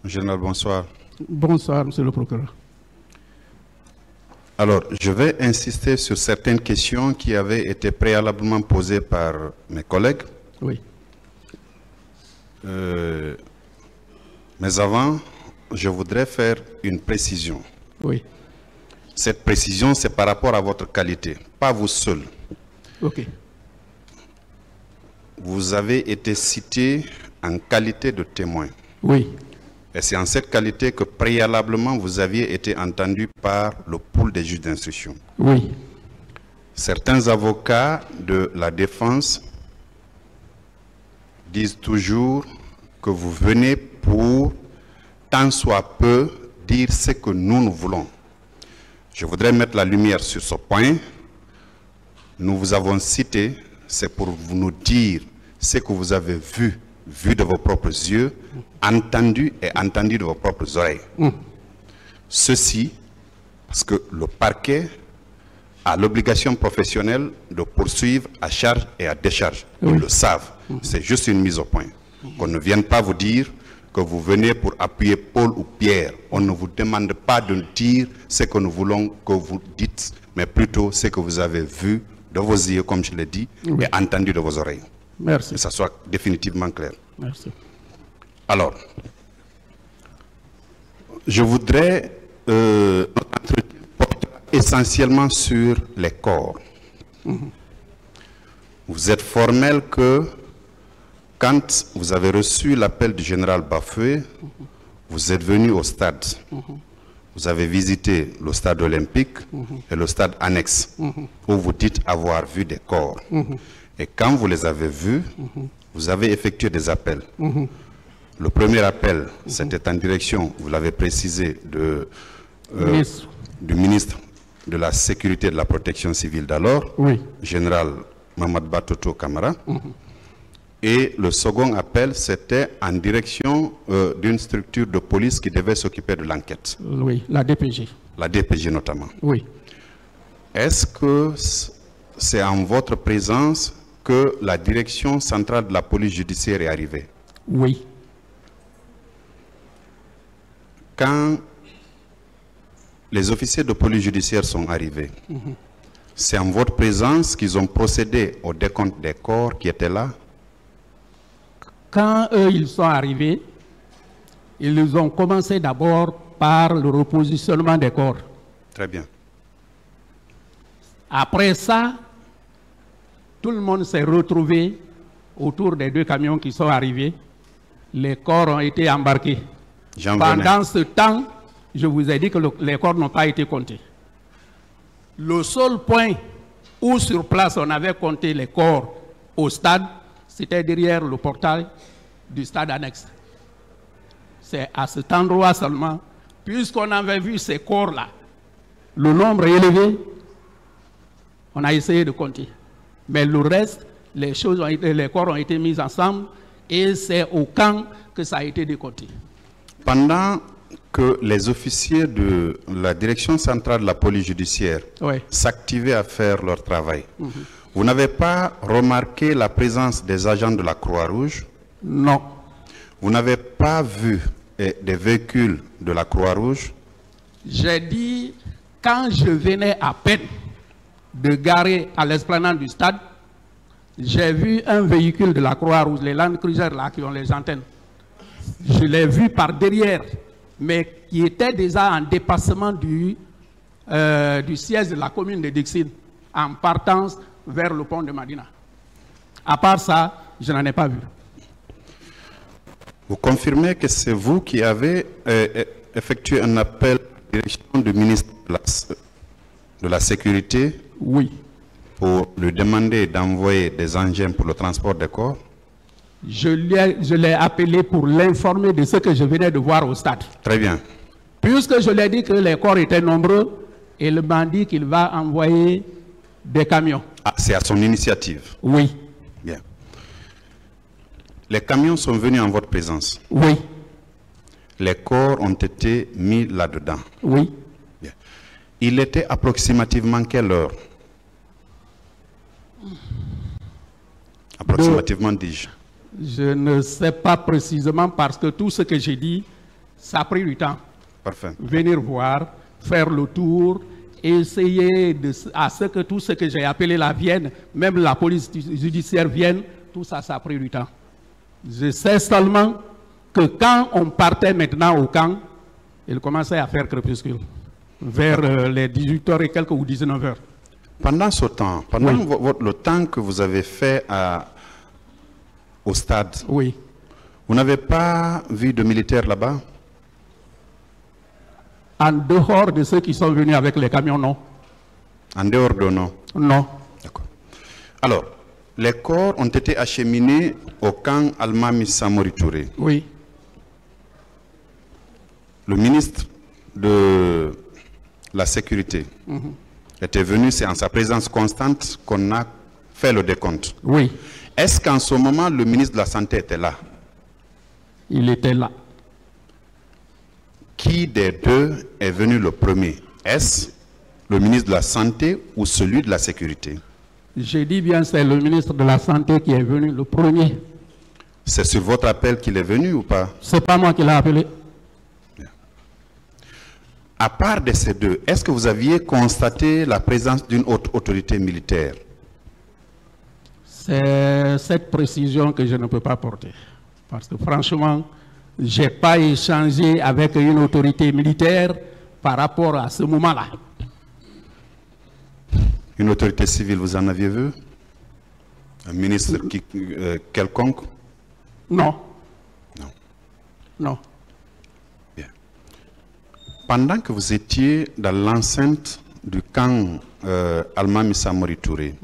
Général, bonsoir. Bonsoir, monsieur le procureur. Alors, je vais insister sur certaines questions qui avaient été préalablement posées par mes collègues. Oui. Mais avant, je voudrais faire une précision. Oui. Cette précision, c'est par rapport à votre qualité, pas vous seul. Ok. Vous avez été cité en qualité de témoin. Oui. Et c'est en cette qualité que préalablement vous aviez été entendu par le pool des juges d'instruction. Oui. Certains avocats de la défense disent toujours que vous venez pour, tant soit peu, dire ce que nous voulons. Je voudrais mettre la lumière sur ce point. Nous vous avons cité, c'est pour vous nous dire ce que vous avez vu de vos propres yeux, entendu et entendu de vos propres oreilles. Ceci, parce que le parquet a l'obligation professionnelle de poursuivre à charge et à décharge. Ils le savent. C'est juste une mise au point. Qu'on ne vienne pas vous dire que vous venez pour appuyer Paul ou Pierre. On ne vous demande pas de dire ce que nous voulons que vous dites, mais plutôt ce que vous avez vu de vos yeux, comme je l'ai dit, et entendu de vos oreilles. Merci. Que ça soit définitivement clair. Merci. Alors, je voudrais notre entretien porter essentiellement sur les corps. Vous êtes formel que quand vous avez reçu l'appel du général Bafoué, vous êtes venu au stade. Vous avez visité le stade olympique et le stade annexe, où vous dites avoir vu des corps. Et quand vous les avez vus, vous avez effectué des appels. Le premier appel, c'était en direction, vous l'avez précisé, du ministre de la Sécurité et de la Protection civile d'alors, général Mamad Batoto Kamara. Et le second appel, c'était en direction d'une structure de police qui devait s'occuper de l'enquête. Oui, la DPG. La DPG notamment. Oui. Est-ce que c'est en votre présence que la direction centrale de la police judiciaire est arrivée? Oui. Quand les officiers de police judiciaire sont arrivés, c'est en votre présence qu'ils ont procédé au décompte des corps qui étaient là? Quand eux, ils sont arrivés, ils ont commencé d'abord par le repositionnement des corps. Très bien. Après ça, tout le monde s'est retrouvé autour des deux camions qui sont arrivés. Les corps ont été embarqués. Pendant ce temps, je vous ai dit que les corps n'ont pas été comptés. Le seul point où sur place on avait compté les corps au stade, c'était derrière le portail du stade annexe. C'est à cet endroit seulement, puisqu'on avait vu ces corps-là, le nombre élevé, on a essayé de compter. Mais le reste, les corps ont été mis ensemble et c'est au camp que ça a été décompté. Pendant que les officiers de la direction centrale de la police judiciaire s'activaient à faire leur travail, vous n'avez pas remarqué la présence des agents de la Croix-Rouge? Non. Vous n'avez pas vu des véhicules de la Croix-Rouge? J'ai dit, quand je venais à peine de garer à l'esplanade du stade, j'ai vu un véhicule de la Croix-Rouge, les Land Cruiser là qui ont les antennes. Je l'ai vu par derrière, mais qui était déjà en dépassement du siège de la commune de Dixine, en partance vers le pont de Madina. À part ça, je n'en ai pas vu. Vous confirmez que c'est vous qui avez effectué un appel à la direction du ministre de la Sécurité? Oui. Pour lui demander d'envoyer des engins pour le transport des corps? Je l'ai appelé pour l'informer de ce que je venais de voir au stade. Très bien. Puisque je lui ai dit que les corps étaient nombreux, il m'a dit qu'il va envoyer des camions. Ah, c'est à son initiative? Oui. Bien. Les camions sont venus en votre présence? Oui. Les corps ont été mis là-dedans? Oui. Bien. Il était approximativement quelle heure? Approximativement, dis-je. Je ne sais pas précisément parce que tout ce que j'ai dit, Ça a pris du temps. Parfait. Venir voir, faire le tour, essayer à ce que tout ce que j'ai appelé la Vienne, même la police judiciaire vienne, tout ça, ça a pris du temps. Je sais seulement que quand on partait maintenant au camp, il commençait à faire crépuscule, vers les 18h et quelques ou 19h. Pendant ce temps, pendant le temps que vous avez fait au stade, oui. Vous n'avez pas vu de militaires là-bas? En dehors de ceux qui sont venus avec les camions, non. En dehors de non? Non. D'accord. Alors, les corps ont été acheminés au camp Almami Samori Touré. Oui. Le ministre de la Sécurité était venu, c'est en sa présence constante qu'on a fait le décompte. Oui. Est-ce qu'en ce moment, le ministre de la Santé était là? Il était là. Qui des deux est venu le premier? Est-ce le ministre de la Santé ou celui de la Sécurité? J'ai dit bien, c'est le ministre de la Santé qui est venu le premier. C'est sur votre appel qu'il est venu ou pas? C'est pas moi qui l'ai appelé. Bien. À part de ces deux, est-ce que vous aviez constaté la présence d'une autre autorité militaire? C'est cette précision que je ne peux pas porter. Parce que franchement, je n'ai pas échangé avec une autorité militaire par rapport à ce moment-là. Une autorité civile, vous en aviez vu? Un ministre quelconque? Non. Non. Non. Bien. Pendant que vous étiez dans l'enceinte du camp Almami Samori Touré,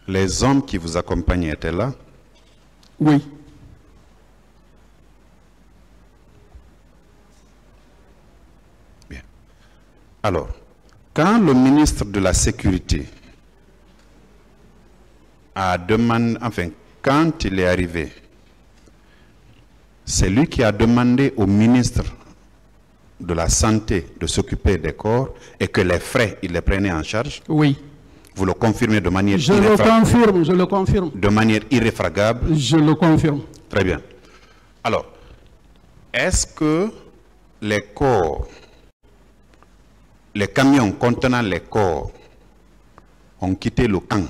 les hommes qui vous accompagnaient étaient là? Oui. Bien. Alors, quand le ministre de la Sécurité a demandé, enfin, quand il est arrivé, c'est lui qui a demandé au ministre de la Santé de s'occuper des corps et que les frais, il les prenait en charge? Oui. Vous le confirmez de manière je le confirme. De manière irréfragable? Je le confirme. Très bien. Alors, est-ce que les corps, les camions contenant les corps ont quitté le camp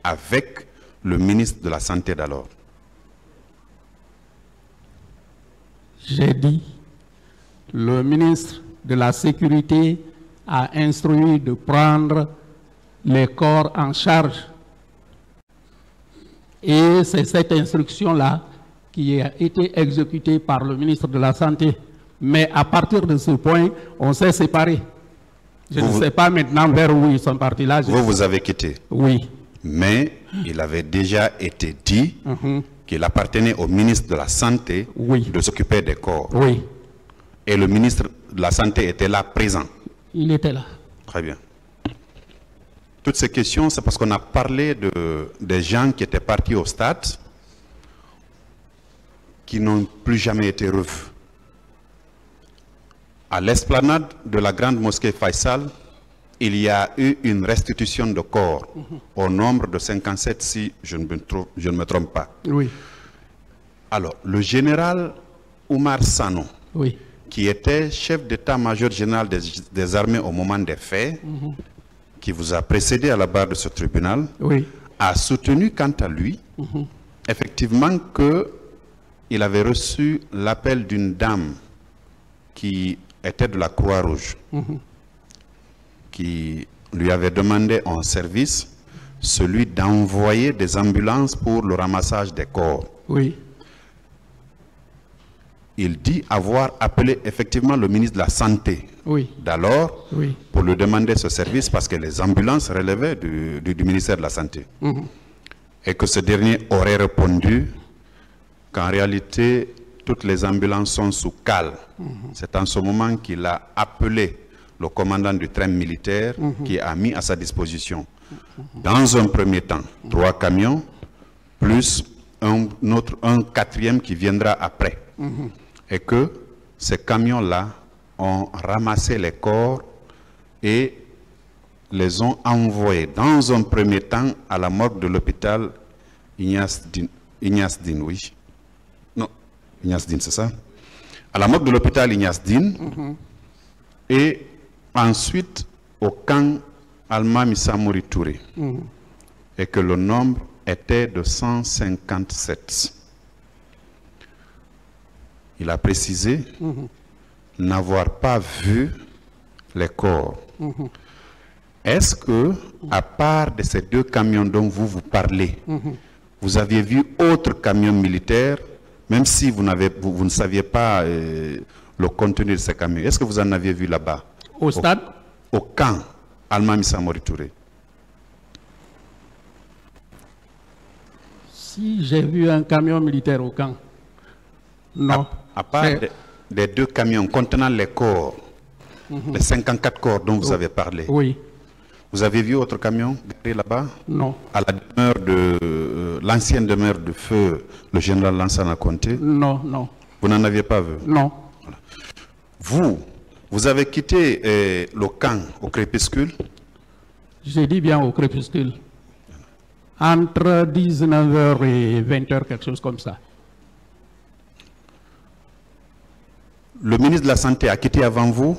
avec le ministre de la Santé d'alors? J'ai dit, le ministre de la Sécurité a instruit de prendre les corps en charge. Et c'est cette instruction-là qui a été exécutée par le ministre de la Santé. Mais à partir de ce point, on s'est séparés. Je ne sais pas maintenant vers où ils sont partis là. Vous avez quitté? Oui. Mais il avait déjà été dit qu'il appartenait au ministre de la Santé de s'occuper des corps. Oui. Et le ministre de la Santé était là, présent? Il était là. Très bien. Toutes ces questions, c'est parce qu'on a parlé des gens qui étaient partis au stade, qui n'ont plus jamais été revus. À l'esplanade de la grande mosquée Faisal, il y a eu une restitution de corps au nombre de 57, si je ne me trompe pas. Oui. Alors, le général Oumar Sano, qui était chef d'état-major général des armées au moment des faits, qui vous a précédé à la barre de ce tribunal, a soutenu quant à lui, effectivement, qu'il avait reçu l'appel d'une dame qui était de la Croix-Rouge, qui lui avait demandé en service celui d'envoyer des ambulances pour le ramassage des corps. Oui. Il dit avoir appelé effectivement le ministre de la Santé d'alors pour lui demander ce service parce que les ambulances relevaient du ministère de la Santé. Et que ce dernier aurait répondu qu'en réalité, toutes les ambulances sont sous cale. C'est en ce moment qu'il a appelé le commandant du train militaire qui a mis à sa disposition, dans un premier temps, 3 camions, plus un quatrième qui viendra après. Et que ces camions-là ont ramassé les corps et les ont envoyés dans un premier temps à la morgue de l'hôpital Ignace Dine, oui. Non, Ignace Dine, c'est ça? à la morgue de l'hôpital Ignace Dine, et ensuite au camp Alma Missamori Touré, et que le nombre était de 157. Il a précisé n'avoir pas vu les corps. Est-ce que, à part de ces 2 camions dont vous parlez, vous aviez vu autres camions militaires, même si vous ne saviez pas le contenu de ces camions? Est-ce que vous en aviez vu là-bas? Au stade? Au camp Alma Missamori Touré. Si j'ai vu un camion militaire au camp, non. À part des 2 camions contenant les corps, les 54 corps dont vous avez parlé. Oui. Vous avez vu autre camion garé là-bas? Non. À la demeure de l'ancienne demeure de feu, le général Lansana Conté? Non, non. Vous n'en aviez pas vu? Non. Voilà. Vous avez quitté le camp au crépuscule? J'ai dit bien au crépuscule. Entre 19h et 20h, quelque chose comme ça. Le ministre de la Santé a quitté avant vous?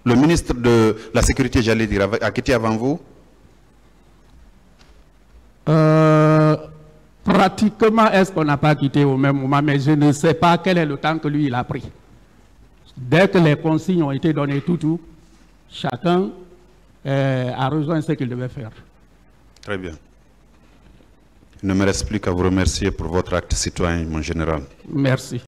Le ministre de la Sécurité, j'allais dire, a quitté avant vous? Pratiquement, est-ce qu'on n'a pas quitté au même moment, mais je ne sais pas quel est le temps que lui, il a pris. Dès que les consignes ont été données tout, chacun a rejoint ce qu'il devait faire. Très bien. Il ne me reste plus qu'à vous remercier pour votre acte citoyen, mon général. Merci.